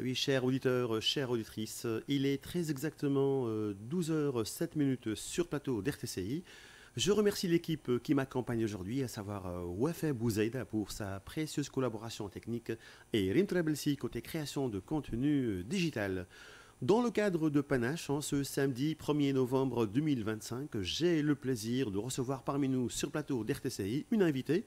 Oui, chers auditeurs, chères auditrices, il est très exactement 12h07 sur plateau d'RTCI. Je remercie l'équipe qui m'accompagne aujourd'hui, à savoir Wafa Bouzaïda pour sa précieuse collaboration technique et Rim Trebelsi côté création de contenu digital. Dans le cadre de Panache, ce samedi 1er novembre 2025, j'ai le plaisir de recevoir parmi nous sur plateau d'RTCI une invitée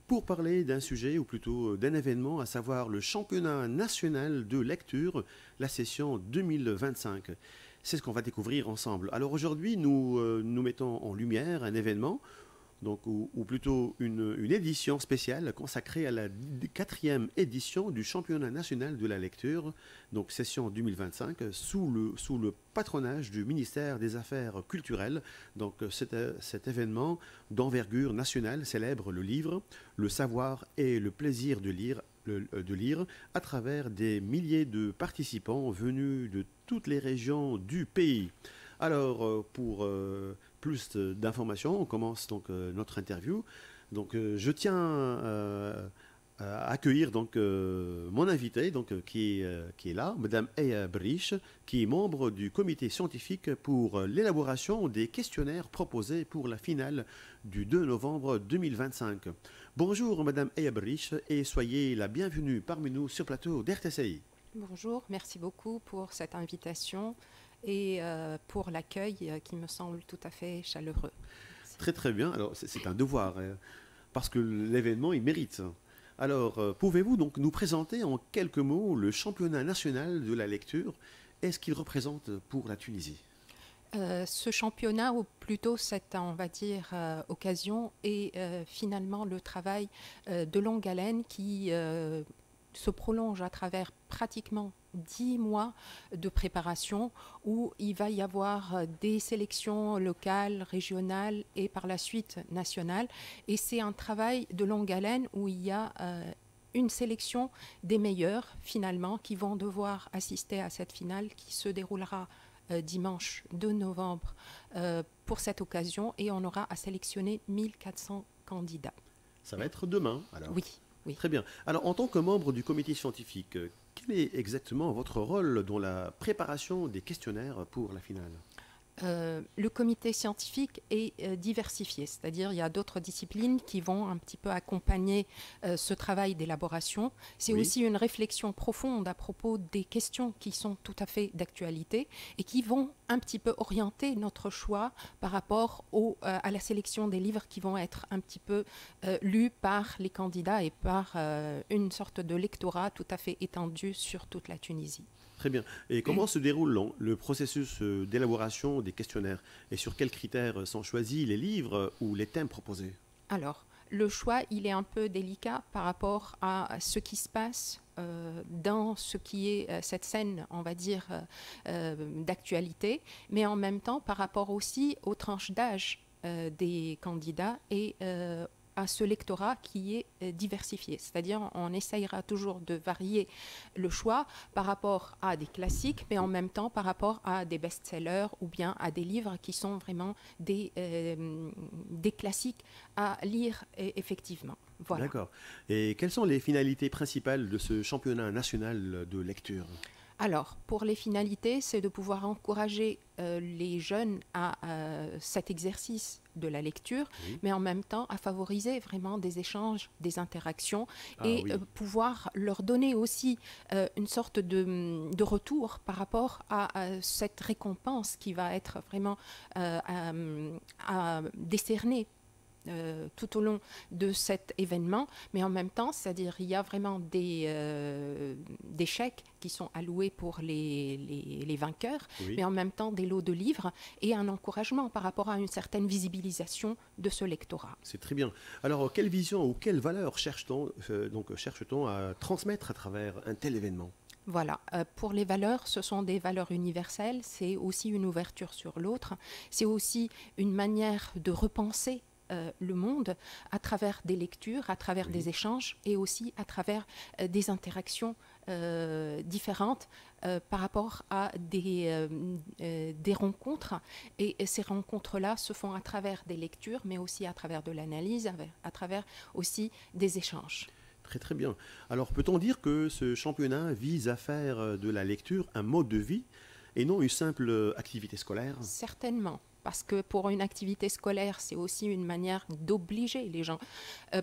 pour parler d'un sujet, ou plutôt d'un événement, à savoir le championnat national de lecture, la session 2025. C'est ce qu'on va découvrir ensemble. Alors aujourd'hui, nous mettons en lumière un événement, donc, ou plutôt une édition spéciale consacrée à la quatrième édition du championnat national de la lecture, donc session 2025, sous le patronage du ministère des Affaires culturelles. Donc cet événement d'envergure nationale célèbre le livre, le savoir et le plaisir de lire à travers des milliers de participants venus de toutes les régions du pays. Alors, pour plus d'informations, on commence donc notre interview. Donc, je tiens à accueillir donc mon invité, donc qui est là, Madame Aya Brich, qui est membre du comité scientifique pour l'élaboration des questionnaires proposés pour la finale du 2 novembre 2025. Bonjour, Madame Aya Brich, et soyez la bienvenue parmi nous sur plateau d'RTCI. Bonjour, merci beaucoup pour cette invitation et pour l'accueil qui me semble tout à fait chaleureux. Merci. Très très bien, alors c'est un devoir, parce que l'événement il mérite. Alors, pouvez-vous donc nous présenter en quelques mots le championnat national de la lecture et ce qu'il représente pour la Tunisie? Ce championnat, ou plutôt cette, on va dire, occasion, est finalement le travail de longue haleine qui se prolonge à travers pratiquement 10 mois de préparation où il va y avoir des sélections locales, régionales et par la suite nationales. Et c'est un travail de longue haleine où il y a une sélection des meilleurs finalement qui vont devoir assister à cette finale qui se déroulera dimanche 2 novembre pour cette occasion, et on aura à sélectionner 1400 candidats. Ça va être demain, alors. Oui. Oui. Très bien. Alors, en tant que membre du comité scientifique, quel est exactement votre rôle dans la préparation des questionnaires pour la finale? Le comité scientifique est diversifié, c'est-à-dire il y a d'autres disciplines qui vont un petit peu accompagner ce travail d'élaboration. C'est Oui. aussi une réflexion profonde à propos des questions qui sont tout à fait d'actualité et qui vont un petit peu orienter notre choix par rapport à la sélection des livres qui vont être un petit peu lus par les candidats et par une sorte de lectorat tout à fait étendu sur toute la Tunisie. Très bien. Et comment se déroule le processus d'élaboration des questionnaires? Et sur quels critères sont choisis les livres ou les thèmes proposés? Alors, le choix, il est un peu délicat par rapport à ce qui se passe dans ce qui est cette scène, on va dire, d'actualité, mais en même temps par rapport aussi aux tranches d'âge des candidats et à ce lectorat qui est diversifié. C'est-à-dire on essayera toujours de varier le choix par rapport à des classiques, mais en même temps par rapport à des best-sellers ou bien à des livres qui sont vraiment des classiques à lire effectivement. Voilà. D'accord. Et quelles sont les finalités principales de ce championnat national de lecture? Alors, pour les finalités, c'est de pouvoir encourager les jeunes à cet exercice de la lecture, Oui. mais en même temps à favoriser vraiment des échanges, des interactions et Oui. pouvoir leur donner aussi une sorte de retour par rapport à cette récompense qui va être vraiment à décerner tout au long de cet événement, mais en même temps, c'est-à-dire il y a vraiment des chèques qui sont alloués pour les vainqueurs, Oui. mais en même temps des lots de livres et un encouragement par rapport à une certaine visibilisation de ce lectorat. C'est très bien. Alors, quelle vision ou quelle valeur cherche-t-on à transmettre à travers un tel événement? Voilà, pour les valeurs, ce sont des valeurs universelles, c'est aussi une ouverture sur l'autre, c'est aussi une manière de repenser le monde à travers des lectures, à travers des échanges et aussi à travers des interactions différentes par rapport à des rencontres. Et ces rencontres-là se font à travers des lectures, mais aussi à travers de l'analyse, à travers aussi des échanges. Très très bien. Alors peut-on dire que ce championnat vise à faire de la lecture un mode de vie et non une simple activité scolaire? Certainement. Parce que pour une activité scolaire, c'est aussi une manière d'obliger les gens.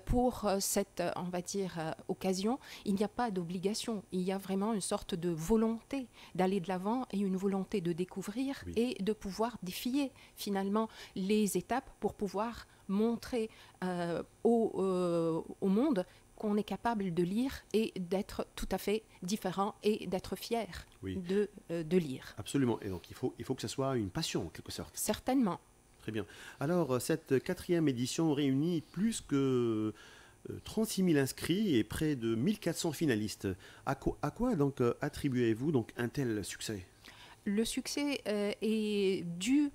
Pour cette, on va dire, occasion, il n'y a pas d'obligation. Il y a vraiment une sorte de volonté d'aller de l'avant et une volonté de découvrir Oui. et de pouvoir défier finalement les étapes pour pouvoir montrer au monde qu'on est capable de lire et d'être tout à fait différent et d'être fier Oui, de lire. absolument. Et donc il faut que ce soit une passion en quelque sorte. Certainement. Très bien. Alors cette quatrième édition réunit plus que 36 000 inscrits et près de 1400 finalistes. À quoi donc attribuez-vous donc un tel succès? Le succès est dû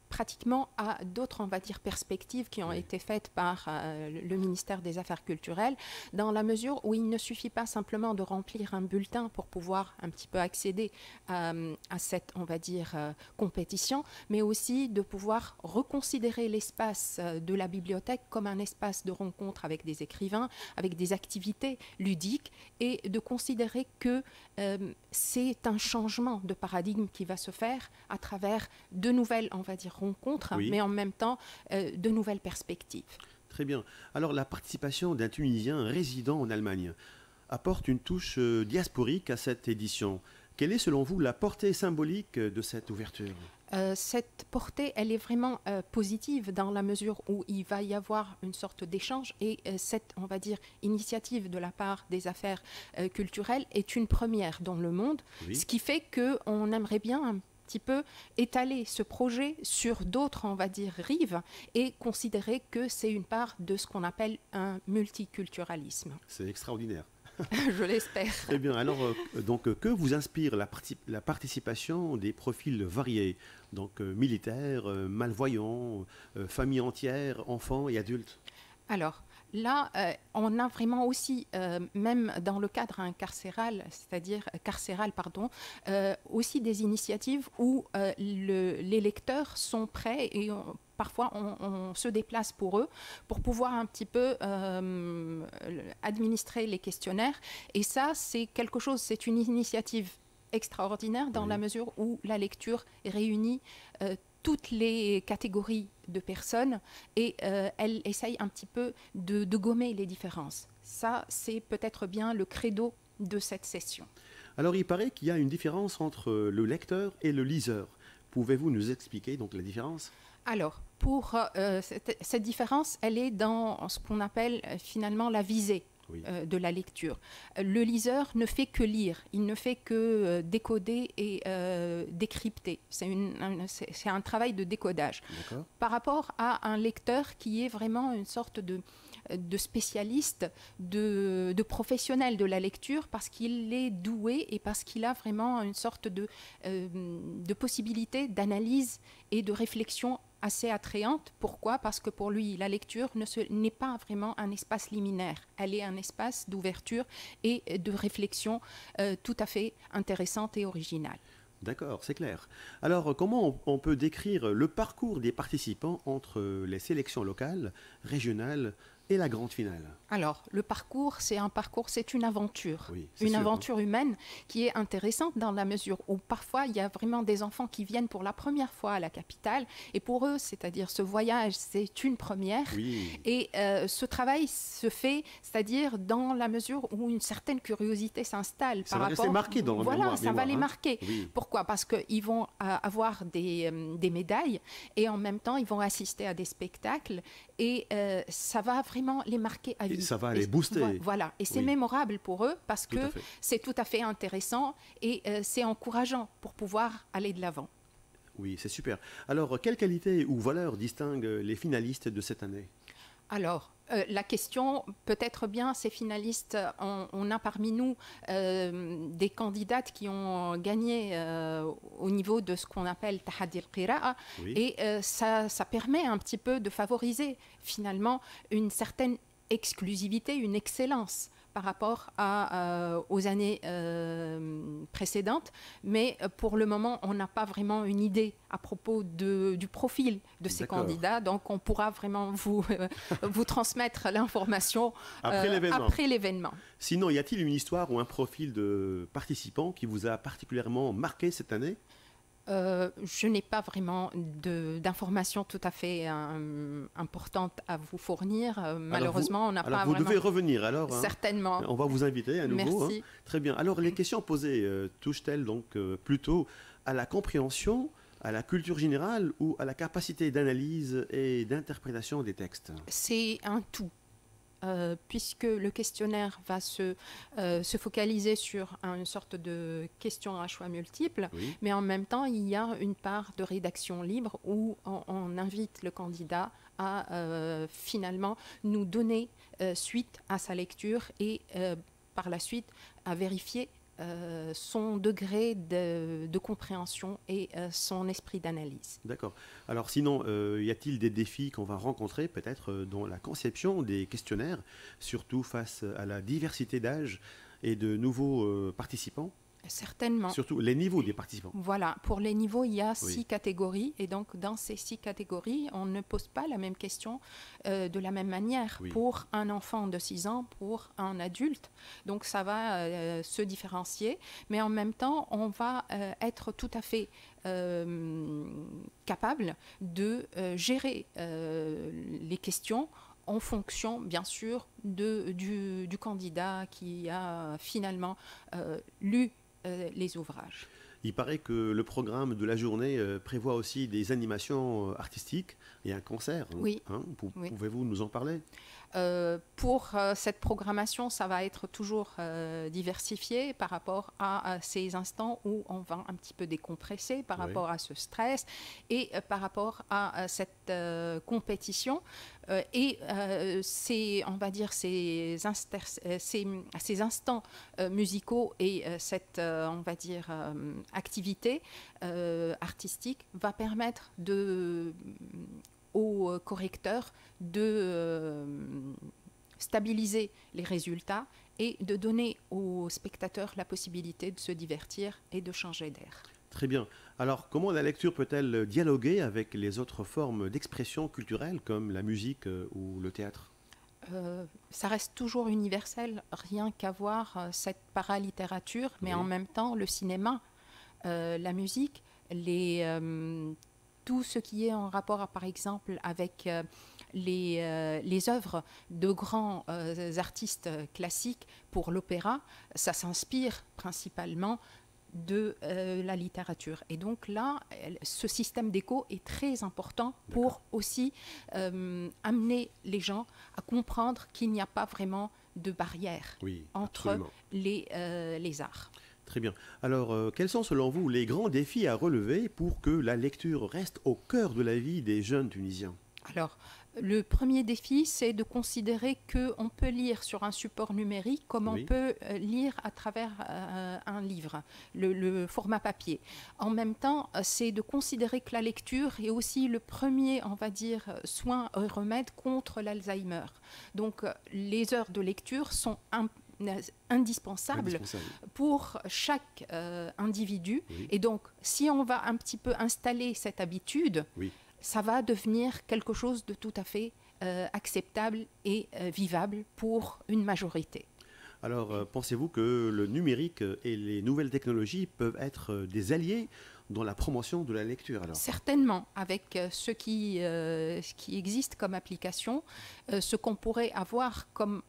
pratiquement à d'autres, on va dire, perspectives qui ont Oui. été faites par le ministère des Affaires culturelles, dans la mesure où il ne suffit pas simplement de remplir un bulletin pour pouvoir un petit peu accéder à cette, on va dire, compétition, mais aussi de pouvoir reconsidérer l'espace de la bibliothèque comme un espace de rencontre avec des écrivains, avec des activités ludiques, et de considérer que c'est un changement de paradigme qui va se faire à travers de nouvelles, on va dire, rencontres, Oui. mais en même temps de nouvelles perspectives. Très bien. Alors la participation d'un Tunisien résidant en Allemagne apporte une touche diasporique à cette édition. Quelle est selon vous la portée symbolique de cette ouverture? Cette portée, elle est vraiment positive dans la mesure où il va y avoir une sorte d'échange et cette, on va dire, initiative de la part des affaires culturelles est une première dans le monde, Oui. ce qui fait qu'on aimerait bien un petit peu étaler ce projet sur d'autres, on va dire, rives et considérer que c'est une part de ce qu'on appelle un multiculturalisme. C'est extraordinaire. Je l'espère. Très bien. Alors, que vous inspire la participation des profils variés, donc militaires, malvoyants, familles entières, enfants et adultes? Alors là, on a vraiment aussi, même dans le cadre carcéral, pardon, aussi des initiatives où les lecteurs sont prêts et parfois on se déplace pour eux pour pouvoir un petit peu administrer les questionnaires. Et ça, c'est quelque chose, c'est une initiative extraordinaire dans Oui. la mesure où la lecture réunit toutes les catégories de personnes et elle essaye un petit peu de gommer les différences. Ça, c'est peut-être bien le credo de cette session. Alors, il paraît qu'il y a une différence entre le lecteur et le liseur. Pouvez-vous nous expliquer donc la différence? Alors, pour cette différence, elle est dans ce qu'on appelle finalement la visée. Oui. De la lecture. Le liseur ne fait que lire, il ne fait que décoder et décrypter. C'est un travail de décodage. D'accord. Par rapport à un lecteur qui est vraiment une sorte de spécialiste, de professionnel de la lecture, parce qu'il est doué et parce qu'il a vraiment une sorte de possibilité d'analyse et de réflexion assez attrayante. Pourquoi? Parce que pour lui, la lecture n'est pas vraiment un espace liminaire. Elle est un espace d'ouverture et de réflexion tout à fait intéressante et originale. D'accord, c'est clair. Alors, comment on peut décrire le parcours des participants entre les sélections locales, régionales et la grande finale? Alors, le parcours, c'est une aventure. Oui, c'est Une sûr, hein. aventure humaine qui est intéressante dans la mesure où parfois il y a vraiment des enfants qui viennent pour la première fois à la capitale et pour eux, c'est-à-dire ce voyage, c'est une première. Oui, Et ce travail se fait, c'est-à-dire dans la mesure où une certaine curiosité s'installe. ça va rester marqué dans la Voilà, ça va les mémoire, hein. marquer. Oui, Pourquoi? Parce qu'ils vont avoir des médailles et en même temps, ils vont assister à des spectacles et ça va vraiment les marquer à vie. et ça va les booster. Voilà, et c'est Oui. mémorable pour eux parce Tout à que fait. c'est tout à fait intéressant et c'est encourageant pour pouvoir aller de l'avant. Oui, c'est super. Alors, quelles qualités ou valeurs distinguent les finalistes de cette année? Alors, la question, peut-être bien, ces finalistes, on a parmi nous des candidates qui ont gagné au niveau de ce qu'on appelle Tahadi al-Qira'a, Oui. et ça permet un petit peu de favoriser finalement une certaine exclusivité, une excellence par rapport aux années précédentes, mais pour le moment, on n'a pas vraiment une idée à propos du profil de ces candidats, donc on pourra vraiment vous transmettre l'information après l'événement. Sinon, y a-t-il une histoire ou un profil de participant qui vous a particulièrement marqué cette année ? Je n'ai pas vraiment d'informations tout à fait importantes à vous fournir. Malheureusement, on n'a pas vraiment... Vous devez revenir alors. Certainement. On va vous inviter à nouveau. Merci. Très bien. Alors, les questions posées touchent-elles donc plutôt à la compréhension, à la culture générale ou à la capacité d'analyse et d'interprétation des textes ? C'est un tout. Puisque le questionnaire va se focaliser sur une sorte de question à choix multiples, mais en même temps, il y a une part de rédaction libre où on invite le candidat à finalement nous donner suite à sa lecture et par la suite à vérifier son degré de compréhension et son esprit d'analyse. D'accord. Alors sinon, y a-t-il des défis qu'on va rencontrer peut-être dans la conception des questionnaires, surtout face à la diversité d'âge et de nouveaux participants ? Certainement. Surtout les niveaux des participants. Voilà, pour les niveaux, il y a 6 catégories et donc dans ces 6 catégories, on ne pose pas la même question de la même manière pour un enfant de 6 ans, pour un adulte. Donc ça va se différencier, mais en même temps, on va être tout à fait capable de gérer les questions en fonction, bien sûr, du candidat qui a finalement lu les ouvrages. Il paraît que le programme de la journée prévoit aussi des animations artistiques et un concert. Oui. Pouvez-vous nous en parler ? Pour cette programmation, ça va être toujours diversifié par rapport à ces instants où on va un petit peu décompresser par rapport à ce stress et par rapport à cette compétition. On va dire, ces instants musicaux et cette, on va dire, activité artistique va permettre aux correcteurs de stabiliser les résultats et de donner aux spectateurs la possibilité de se divertir et de changer d'air. Très bien. Alors, comment la lecture peut-elle dialoguer avec les autres formes d'expression culturelle comme la musique ou le théâtre ? Ça reste toujours universel, rien qu'à voir cette paralittérature, mais en même temps le cinéma, la musique, tout ce qui est en rapport, par exemple, avec les œuvres de grands artistes classiques pour l'opéra, ça s'inspire principalement de la littérature. Et donc là, ce système d'écho est très important pour aussi amener les gens à comprendre qu'il n'y a pas vraiment de barrière entre les arts. Très bien. Alors, quels sont selon vous les grands défis à relever pour que la lecture reste au cœur de la vie des jeunes Tunisiens ? Alors, le premier défi, c'est de considérer qu'on peut lire sur un support numérique comme on peut lire à travers un livre, le format papier. En même temps, c'est de considérer que la lecture est aussi le premier, on va dire, soin et remède contre l'Alzheimer. Donc, les heures de lecture sont indispensable pour chaque individu. Et donc, si on va un petit peu installer cette habitude, ça va devenir quelque chose de tout à fait acceptable et vivable pour une majorité. Alors, pensez-vous que le numérique et les nouvelles technologies peuvent être des alliés dans la promotion de la lecture alors ? Certainement, avec ce qui existe comme application, ce qu'on pourrait avoir comme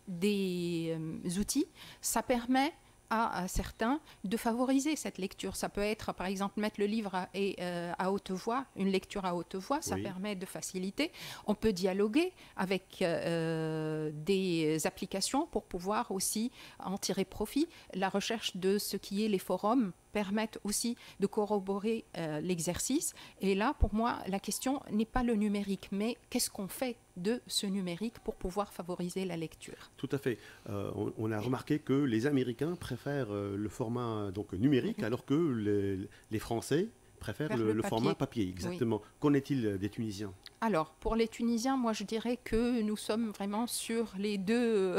des outils, ça permet à certains de favoriser cette lecture. Ça peut être, par exemple, mettre le livre à haute voix, une lecture à haute voix, ça permet de faciliter. On peut dialoguer avec des applications pour pouvoir aussi en tirer profit. La recherche de ce qui est les forums permettent aussi de corroborer l'exercice. Et là, pour moi, la question n'est pas le numérique, mais qu'est-ce qu'on fait de ce numérique pour pouvoir favoriser la lecture. Tout à fait. On a remarqué que les Américains préfèrent le format donc, numérique, alors que les Français préfèrent Vers le format papier, exactement. Oui. Qu'en est-il des Tunisiens? Alors, pour les Tunisiens, moi je dirais que nous sommes vraiment sur les deux,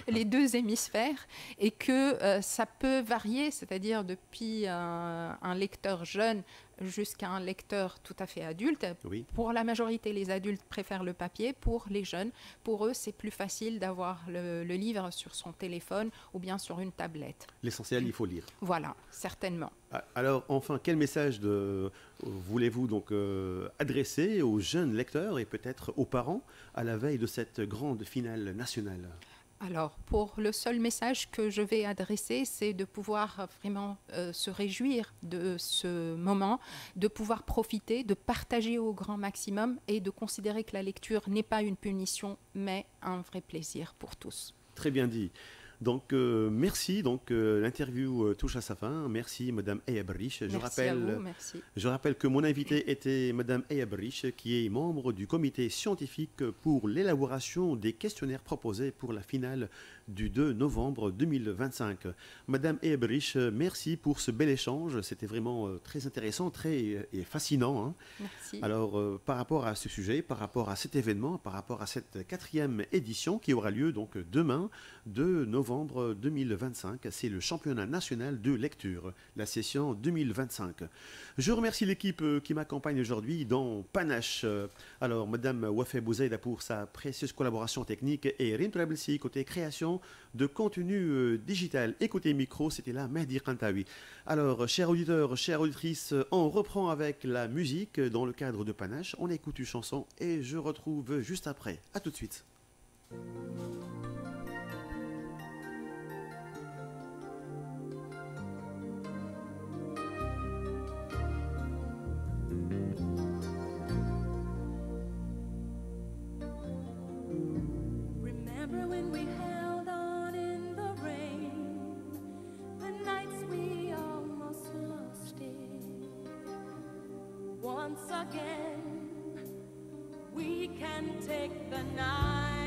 les deux hémisphères et que ça peut varier, c'est-à-dire depuis un lecteur jeune jusqu'à un lecteur tout à fait adulte. Oui. Pour la majorité, les adultes préfèrent le papier. Pour les jeunes, pour eux, c'est plus facile d'avoir le livre sur son téléphone ou bien sur une tablette. L'essentiel, il faut lire. Voilà, certainement. Alors, enfin, quel message voulez-vous donc adresser aux jeunes lecteurs et peut-être aux parents à la veille de cette grande finale nationale? Alors, pour le seul message que je vais adresser, c'est de pouvoir vraiment se réjouir de ce moment, de pouvoir profiter, de partager au grand maximum et de considérer que la lecture n'est pas une punition, mais un vrai plaisir pour tous. Très bien dit. Donc, merci. Donc, l'interview touche à sa fin. Merci, Madame Aya Berriche. Merci. Je rappelle que mon invité était Madame Aya Berriche, qui est membre du comité scientifique pour l'élaboration des questionnaires proposés pour la finale du 2 novembre 2025. Madame Aya Berriche, merci pour ce bel échange. C'était vraiment très intéressant, très fascinant. Hein. Merci. Alors, par rapport à ce sujet, par rapport à cet événement, par rapport à cette 4e édition qui aura lieu donc demain, 2 novembre 2025, c'est le championnat national de lecture, la session 2025. Je remercie l'équipe qui m'accompagne aujourd'hui dans Panache. Alors, Madame Wafé Bouzaïda pour sa précieuse collaboration technique et Rim Trablsi côté création de contenu digital. Et côté micro, c'était là Mehdi Kantawi. Alors, chers auditeurs, chères auditrices, on reprend avec la musique dans le cadre de Panache. On écoute une chanson et je retrouve juste après. À tout de suite. Once again, we can take the night.